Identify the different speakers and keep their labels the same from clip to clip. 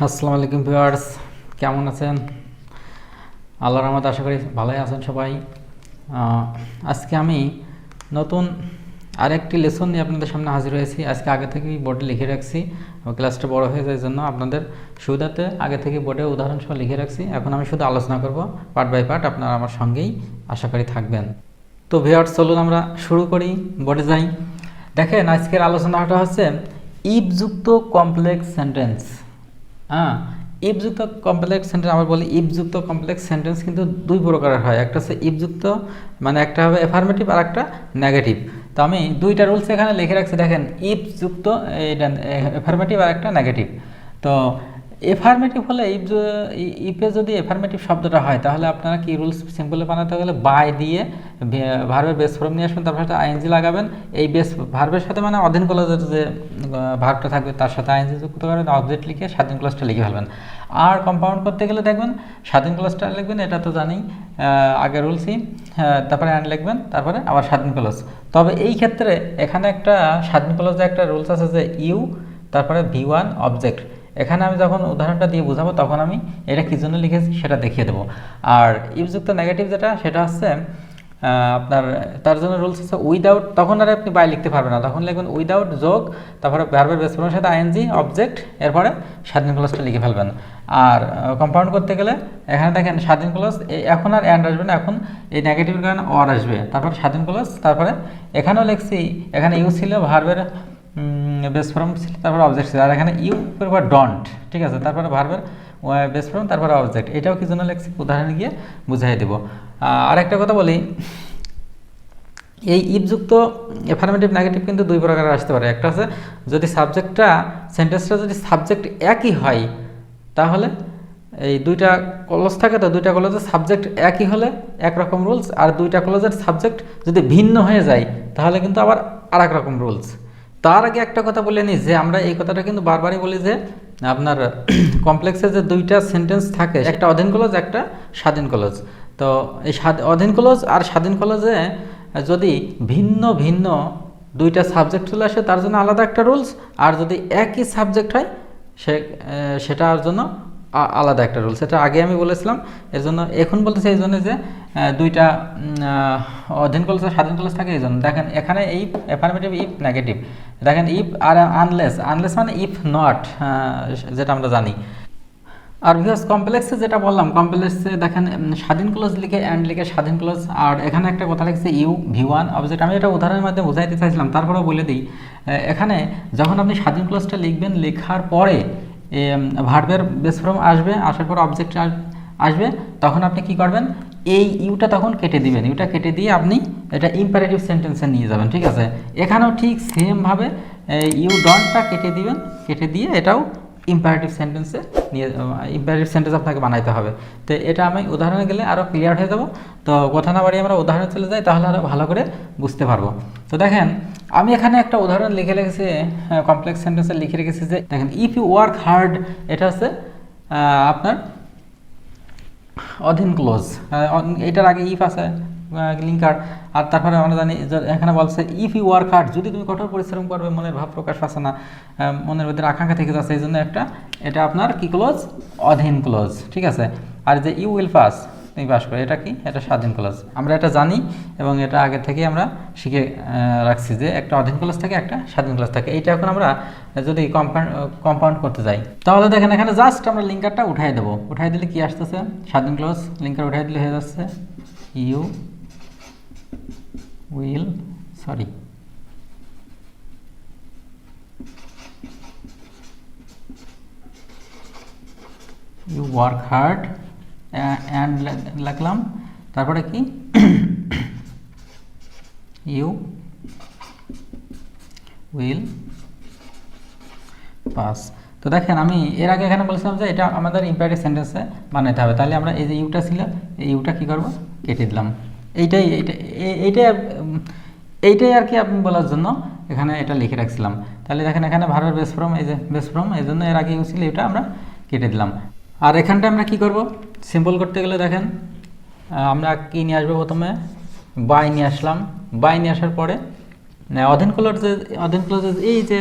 Speaker 1: আসসালামু আলাইকুম ভিউয়ার্স, কেমন আছেন? আল্লাহর রহমতে আশা করি ভালোই আছেন সবাই। আজকে আমি নতুন আরেকটি লেসন নিয়ে আপনাদের সামনে হাজির হয়েছি। আজকে আগে থেকেই বোর্ডে লিখে রাখছি, ক্লাসটা বড় হয়ে যায় জন্য আপনাদের সুবিধাতে আগে থেকে বোর্ডে উদাহরণ সহ লিখে রাখছি। এখন আমি শুধু আলোচনা করব পার্ট বাই পার্ট, আপনারা আমার সঙ্গেই আশা করি থাকবেন। তো ভিউয়ার্স, চলুন আমরা শুরু করি, বোর্ডে যাই। দেখেন, আজকের আলোচনাটা হচ্ছে ইফযুক্ত কমপ্লেক্স সেন্টেন্স। হ্যাঁ, ইফযুক্ত কমপ্লেক্স সেন্টেন্স, আমরা বলি ইফযুক্ত কমপ্লেক্স সেন্টেন্স কিন্তু দুই প্রকারের হয়। একটা হচ্ছে ইফযুক্ত, মানে একটা হবে এফার্মেটিভ আর একটা নেগেটিভ। তো আমি দুইটা রুলস এখানে লিখে রাখছি, দেখেন ইফযুক্ত, এটা এফার্মেটিভ আর একটা নেগেটিভ। তো এফার্মেটিভ হলে ইফে যদি এফার্মেটিভ শব্দটা হয় তাহলে আপনারা কি রুলস সিম্পলে বানাতে গেলে বাই দিয়ে ভার্বের বেস ফর্ম নিয়ে আসবেন, তারপর সাথে আইএনজি লাগাবেন। এই বেস ভার্বের সাথে মানে অধীন ক্লজের যে ভার্বটা থাকবে তার সাথে আইএনজি যুক্ত করবেন, অবজেক্ট লিখে স্বাধীন ক্লজটা লিখে ফেলবেন। আর কম্পাউন্ড করতে গেলে দেখবেন স্বাধীন ক্লজটা লিখবেন, এটা তো জানি আগের রুলসই। তারপরে অ্যান্ড লিখবেন, তারপরে আবার স্বাধীন ক্লজ। তবে এই ক্ষেত্রে এখানে একটা স্বাধীন ক্লজে একটা রুলস আছে যে ইউ তারপরে V1 অবজেক্ট। এখানে আমি যখন উদাহরণটা দিয়ে বোঝাবো তখন আমি এটা কী জন্য লিখেছি সেটা দেখিয়ে দেবো। আর ইফযুক্ত নেগেটিভ যেটা, সেটা হচ্ছে আপনার তার জন্য রুলস হচ্ছে উইদাউট, তখন আর আপনি বাই লিখতে পারবেন না, তখন লিখবেন উইদাউট যোগ, তারপরে ভার্বের বেস ফর্মের সাথে আইএনজি অবজেক্ট, এরপরে স্বাধীন ক্লজটা লিখে ফেলবেন। আর কম্পাউন্ড করতে গেলে এখানে দেখেন স্বাধীন ক্লজ, এখন আর অ্যান্ড আসবে না, এখন এই নেগেটিভের কারণে অর আসবে, তারপর স্বাধীন ক্লজ, তারপরে এখানেও লিখছি, এখানে ইউ ছিল ভার্বের বেস ফর্ম ছিল, তারপর অবজেক্ট ছিল, আর এখানে ইউ পর ডন্ট, ঠিক আছে, তারপরে ভার্বের বেস ফর্ম, তারপরে অবজেক্ট। এটাও কি জন্য লিখছি উদাহরণে গিয়ে বুঝাই দেব। আর একটা কথা বলি, এই ইফযুক্ত এফার্মেটিভ নেগেটিভ কিন্তু দুই প্রকারের আসতে পারে। একটা আছে যদি সাবজেক্টটা, সেন্টেন্সটা যদি সাবজেক্ট একই হয় তাহলে এই দুইটা ক্লজ থাকে, তো দুইটা ক্লজের সাবজেক্ট একই হলে একরকম রুলস, আর দুইটা ক্লজের সাবজেক্ট যদি ভিন্ন হয়ে যায় তাহলে কিন্তু আবার আর এক রকম রুলস। তার আগে একটা কথা বলে নিই যে আমরা এই কথাটা কিন্তু বারবারই বলি যে আপনার কমপ্লেক্সে যে দুইটা সেন্টেন্স থাকে, একটা অধীন ক্লজ একটা স্বাধীন ক্লজ। তো এই অধীন ক্লজ আর স্বাধীন ক্লজে যদি ভিন্ন ভিন্ন দুইটা সাবজেক্ট চলে আসে তার জন্য আলাদা একটা রুলস, আর যদি একই সাবজেক্ট হয় সেটার জন্য আলাদা একটা রুলস। এটা আগে আমি বলেছিলাম, এর জন্য এখন বলতেছি এই জন্য যে দুইটা অধীন ক্লজ আর স্বাধীন ক্লজ থাকে। এই জন্য দেখেন এখানে ইফ এফার্মেটিভ, ইফ নেগেটিভ, দেখেন ইফ আর আনলেস, আনলেস মানে ইফ নট, যেটা আমরা জানি। আর ভিউয়ার্স, কমপ্লেক্সে যেটা বললাম, কমপ্লেক্সে দেখেন স্বাধীন ক্লজ লিখে অ্যান্ড লিখে স্বাধীন ক্লজ, আর এখানে একটা কথা লিখছে ইউ V1 অবজেক্ট। আমি এটা উদাহরণের মাধ্যমে বোঝাইতে চাইছিলাম, তারপরেও বলে দিই। এখানে যখন আপনি স্বাধীন ক্লজটা লিখবেন, লেখার পরে ভার্বের বেস ফর্ম আসবে, আসার পর অবজেক্ট আসবে, তখন আপনি কি করবেন, এই ইউটা তখন কেটে দিবেন। ইউটা কেটে দিয়ে আপনি এটা ইম্পারেটিভ সেন্টেন্সে নিয়ে যাবেন, ঠিক আছে। এখানেও ঠিক সেমভাবে ইউ ডনটা কেটে দিবেন, কেটে দিয়ে এটাও ইম্পারেটিভ সেন্টেন্সে নিয়ে, ইম্পারেটিভ সেন্টেন্স আপনাকে বানাইতে হবে। তো এটা আমি উদাহরণে গেলে আরও ক্লিয়ার হয়ে যাব। তো কথা না বাড়িয়ে আমরা উদাহরণে চলে যাই, তাহলে আরও ভালো করে বুঝতে পারবো। তো দেখেন, আমি এখানে একটা উদাহরণ লিখে রেখেছি, কমপ্লেক্স সেন্টেন্সে লিখে রেখেছি যে দেখেন ইফ ইউ ওয়ার্ক হার্ড, এটা হচ্ছে আপনার অধীন ক্লোজ, এটার আগে ইফ আছে লিঙ্কার, আর তারপরে আমরা জানি এখানে বলছে ইফ ইউ ওয়ার্ক হার্ড, যদি তুমি কঠোর পরিশ্রম করবে, মনের ভাব প্রকাশ পাচ্ছে না, মনের ভিতরে আকাঙ্ক্ষা থেকে যাচ্ছে, এই জন্য এটা আপনার কি ক্লোজ, অধীন ক্লোজ, ঠিক আছে। আর যে ইউ উইল পাস, তুমি পাস করো, এটা কি, এটা স্বাধীন ক্লোজ। আমরা এটা জানি এবং এটা আগে থেকে আমরা শিখে রাখছি যে একটা অধীন ক্লোজ থাকে, একটা স্বাধীন ক্লোজ থাকে। এইটা এখন আমরা যদি কম্পাউন্ড করতে যাই তাহলে দেখেন এখানে জাস্ট আমরা লিঙ্কারটা উঠাই দেবো। উঠাই দিলে কি আসতেছে, স্বাধীন ক্লোজ, লিঙ্কার উঠাই দিলে হয়ে যাচ্ছে you will sorry you work hard and লিখলাম, তারপরে কি you will pass। তো দেখেন আমি এর আগে এখানে বলেছিলাম যে এটা আমাদের ইম্পারেটিভ সেন্টেন্সে বানাইতে হবে, তাহলে আমরা এই যে ইউটা ছিল, এই ইউটা কী করবো, কেটে দিলাম। এইটাই আর কি আপনি বলার জন্য এখানে এটা লিখে রাখছিলাম। তাহলে দেখেন এখানে ভার্বের বেস ফর্ম, এই যে বেস ফর্ম, এই জন্য এর আগে ইউজ ছিল, এটা আমরা কেটে দিলাম। আর এখানটা আমরা কি করব, সিম্পল করতে গেলে দেখেন আমরা কি নিয়ে আসবো, প্রথমে বাই নিয়ে আসলাম। বাই নিয়ে আসার পরে অধীন ক্লজের এই যে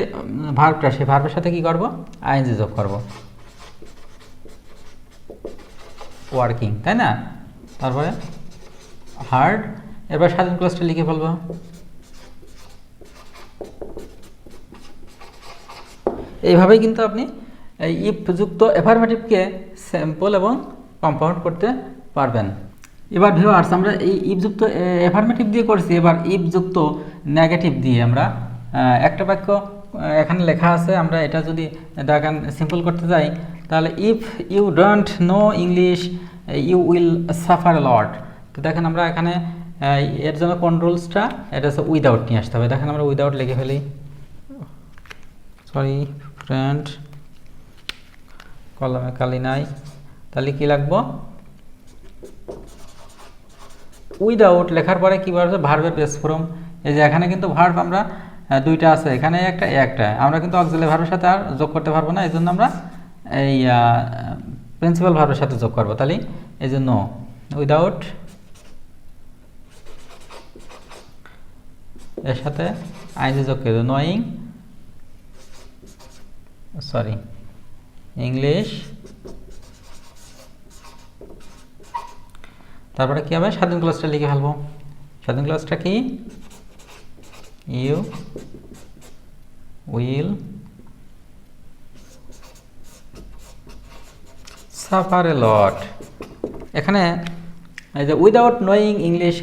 Speaker 1: ভার্বটা, সেই ভার্বের সাথে কি করব, আইএনজি যোগ করব। ওয়ার্কিং, তাই না? তারপরে হার্ড, এবার স্বাধীন ক্লজটা লিখে ফেলবো। এইভাবেই কিন্তু আপনি এই ইফ যুক্ত অ্যাফার্মেটিভকে স্যাম্পল এবং কম্পাউন্ড করতে পারবেন। এবার ভিউয়ার্স, আমরা এই ইফ যুক্ত অ্যাফার্মেটিভ দিয়ে করছি, এবার ইফ যুক্ত নেগেটিভ দিয়ে আমরা একটা বাক্য এখানে লেখা আছে, আমরা এটা যদি দেখেন সিম্পল করতে যাই, তাহলে if you don't know English you will suffer lot. তো দেখেন আমরা এখানে এর জন্য কোন রুলসটা, এটা হচ্ছে উইদাউট নিয়ে আসতে হবে। দেখেন আমরা উইদাউট লিখে ফেলি, সরি ফ্রেন্ড, কলমে কালি নাই, তাহলে কি লাগবো, উইদাউট লেখার পরে কী বলছে, ভার্বের বেস ফর্ম। এই যে এখানে কিন্তু ভার্ব আমরা দুইটা আছে, এখানে একটা আমরা কিন্তু অক্সিলারি ভার্বের সাথে আর যোগ করতে পারবো না, এই জন্য আমরা এই প্রিন্সিপাল ভার্বের সাথে যোগ করবো। তাহলে এই জন্য উইদাউট এর সাথে আইনজি যোগ করে নোয়িং, সরি ইংলিশ, তারপরে কি হবে, স্বাধীন ক্লজটা লিখে ফেলবো। স্বাধীন ক্লজটা কি, ইউ উইল সাফার এ লট। এখানে এই যে উইদাউট নোয়িং ইংলিশ,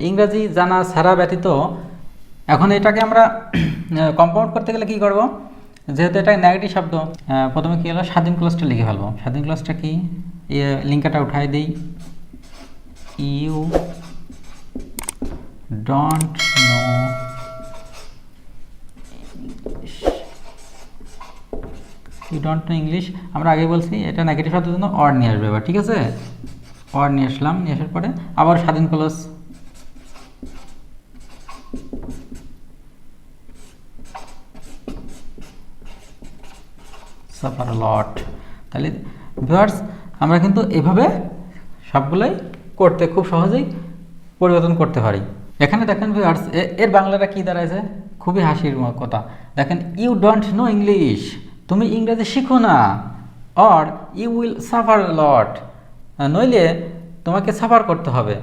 Speaker 1: ইংরাজি জানা ছাড়া ব্যতীত, এখন এটাকে আমরা কম্পাউন্ড করতে গেলে কি করব, যেহেতু এটা নেগেটিভ শব্দ, প্রথমে কি হলো, স্বাধীন ক্লজটা লিখে ফেলবো। স্বাধীন ক্লজটা কি, লিঙ্কটা উঠাই দিই, you don't know you don't know English, আমরা আগে বলছি এটা নেগেটিভ শব্দের জন্য অর নিয়ে আসবে এবার, ঠিক আছে? অর নিয়ে আসলাম, নিয়ে আসার পরে আবার স্বাধীন ক্লজ, সাফার লট। তাহলে ভিউয়ার্স, আমরা কিন্তু এভাবে সবগুলোই করতে খুব সহজেই পরিবর্তন করতে পারি। এখানে দেখেন ভিউয়ার্স, এর বাংলাটা কি দাঁড়াইছে, খুবই হাসির কথা। দেখেন, ইউ ডোন্ট নো ইংলিশ, তুমি ইংরেজি শিখো না, অর ইউ উইল সাফার লট, নইলে তোমাকে সাফার করতে হবে।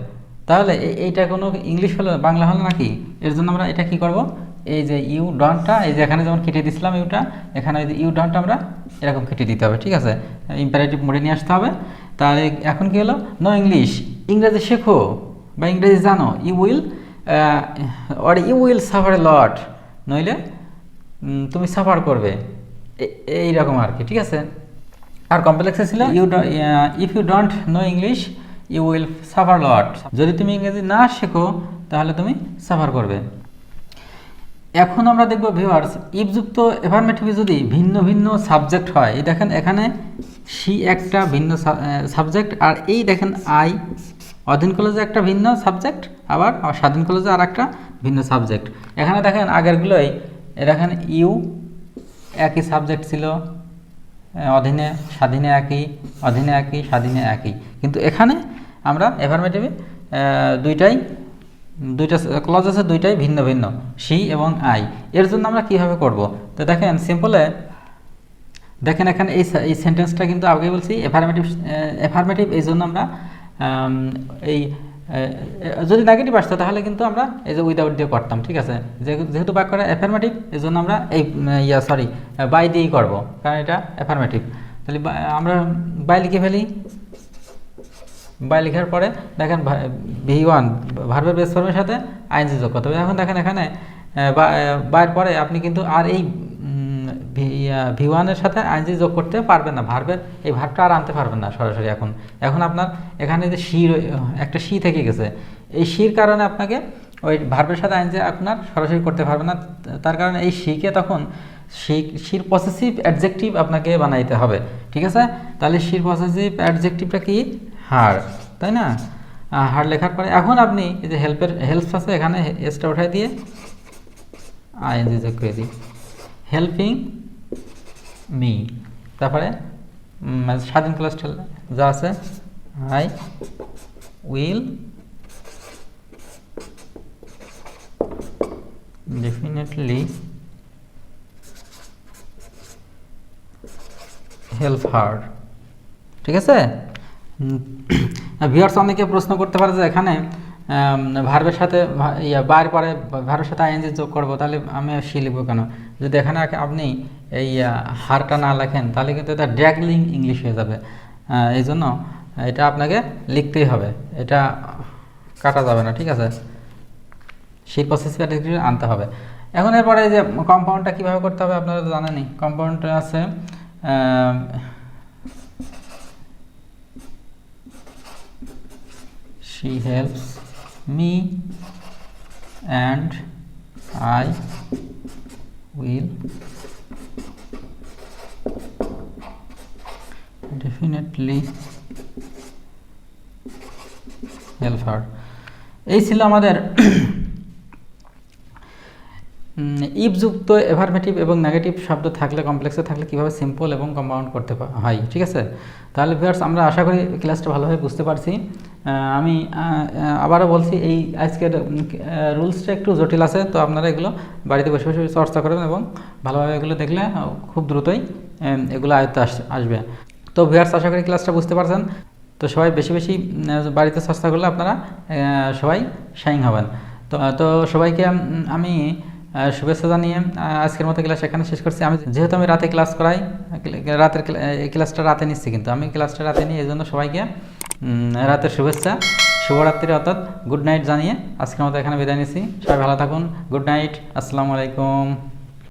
Speaker 1: তাহলে এইটা কোনো ইংলিশ হলো, বাংলা হলো নাকি? এর জন্য আমরা এটা কি করব, এই যে ইউ ডনটা, এই যে এখানে যেমন কেটে দিছিলাম ইউটা, এখানে এই যে ইউ ডনটা আমরা এরকম কেটে দিতে হবে, ঠিক আছে? ইম্পারেটিভ মোডে নিয়ে আসতে হবে। তাহলে এখন কি হলো, নো ইংলিশ, ইংরেজি শেখো বা ইংরেজি জানো, you will or you will suffer a lot, নইলে তুমি সাফার করবে, এইরকম আর কি, ঠিক আছে? আর কমপ্লেক্সে ছিল if you don't know English you will suffer lot, যদি তুমি ইংরেজি না শেখো তাহলে তুমি সাফার করবে। এখন আমরা দেখব ভিউয়ার্স, ইফযুক্ত অ্যাফার্মেটিভে যদি ভিন্ন ভিন্ন সাবজেক্ট হয়, এই দেখেন এখানে সি একটা ভিন্ন সাবজেক্ট, আর এই দেখেন আই, অধীন কলেজে একটা ভিন্ন সাবজেক্ট, আবার স্বাধীন কলেজে আর একটা ভিন্ন সাবজেক্ট। এখানে দেখেন আগেরগুলোই, দেখেন ইউ একই সাবজেক্ট ছিল, অধীনে স্বাধীনে একই, অধীনে একই, স্বাধীনে একই, কিন্তু এখানে আমরা অ্যাফার্মেটিভে দুইটা ক্লজ আছে, দুইটাই ভিন্ন ভিন্ন, সি এবং আই। এর জন্য আমরা কিভাবে করব, তো দেখেন সিম্পলে, দেখেন এখানে এই সেন্টেন্সটা কিন্তু আগে বলছি অ্যাফার্মেটিভ, এই জন্য আমরা এই যদি নেগেটিভ আসতো তাহলে কিন্তু আমরা এই যে উইদাউট দিয়ে করতাম, ঠিক আছে? যেহেতু বাক্যটা অ্যাফার্মেটিভ, এই জন্য আমরা এই বাই দিয়েই করব, কারণ এটা অ্যাফার্মেটিভ। তাহলে আমরা বাই লিখে ফেলি। বাই লেখার পরে দেখেন V1 ভার্বের বেস ফর্মের সাথে আইএনজি যোগ করতে হবে। এখন দেখেন এখানে বাইয়ের পরে আপনি কিন্তু আর এই V1 এর সাথে আইএনজি যোগ করতে পারবেন না, এই ভার্বটা আর আনতে পারবেন না সরাসরি। এখন আপনার এখানে যে একটা সি থেকে গেছে, এই সির কারণে আপনাকে ওই ভার্বের সাথে আইএনজি আপনার সরাসরি করতে পারবেন না, তার কারণে এই সিকে তখন সির পসেসিভ অ্যাডজেক্টিভ আপনাকে বানাইতে হবে, ঠিক আছে? তাহলে সির পসেসিভ অ্যাডজেক্টিভটা কি, হার, তাই না? হার লেখার পরে এখন আপনি এই যে হেল্পস আছে, এখানে এসটা উঠাই দিয়ে আইএনজি যোগ করে দিই, হেল্পিং মি। তারপরে স্বাধীন ক্লাসটা যা আছে, আই উইল ডেফিনেটলি হেল্প হার, ঠিক আছে? ভিউয়ার্স অনেকে প্রশ্ন করতে পারে যে এখানে ভার্বের সাথে বার পরে ভার্বের সাথে আইএনজি যোগ করবো, তাহলে আমি সি লিখবো কেন? যদি এখানে আপনি এই হারটা না লেখেন তাহলে কিন্তু এটা ড্র্যাগলিং ইংলিশ হয়ে যাবে। এই জন্য এটা আপনাকে লিখতেই হবে, এটা কাটা যাবে না, ঠিক আছে? সেই প্রসেসিভ অ্যাডজেক্টিভ আনতে হবে। এখন এরপরে যে কম্পাউন্ডটা কীভাবে করতে হবে আপনারা তো জানেনই। কম্পাউন্ড আছে she helps me and I will definitely help her। এই ছিল আমাদের ইফযুক্ত এভারমেটিভ এবং নেগেটিভ শব্দ থাকলে, কমপ্লেক্সে থাকলে কীভাবে সিম্পল এবং কম্পাউন্ড করতে হয়, ঠিক আছে? তাহলে ভিউয়ার্স আমরা আশা করি ক্লাসটা ভালোভাবে বুঝতে পারছি। আমি আবারও বলছি, এই আজকের রুলসটা একটু জটিল আছে, তো আপনারা এগুলো বাড়িতে বসে বসে চর্চা করবেন এবং ভালোভাবে এগুলো দেখলে খুব দ্রুতই এগুলো আয়ত্তে আসবে। তো ভিউয়ার্স আশা করি ক্লাসটা বুঝতে পারছেন। তো সবাই বেশি বেশি বাড়িতে চর্চা করলে আপনারা সবাই শাইন হবেন। তো সবাইকে আমি শুভেচ্ছা জানিয়ে আজকের মতো ক্লাস এখানে শেষ করছি। যেহেতু আমি রাতে ক্লাস করাই, এই ক্লাসটা রাতে নিচ্ছি, কিন্তু আমি ক্লাসটা রাতে নিই, এই জন্য সবাইকে রাতের শুভেচ্ছা, শুভরাত্রি অর্থাৎ গুড নাইট জানিয়ে আজকের মতো এখানে বিদায় নিচ্ছি। সবাই ভালো থাকুন, গুড নাইট, আসসালামু আলাইকুম।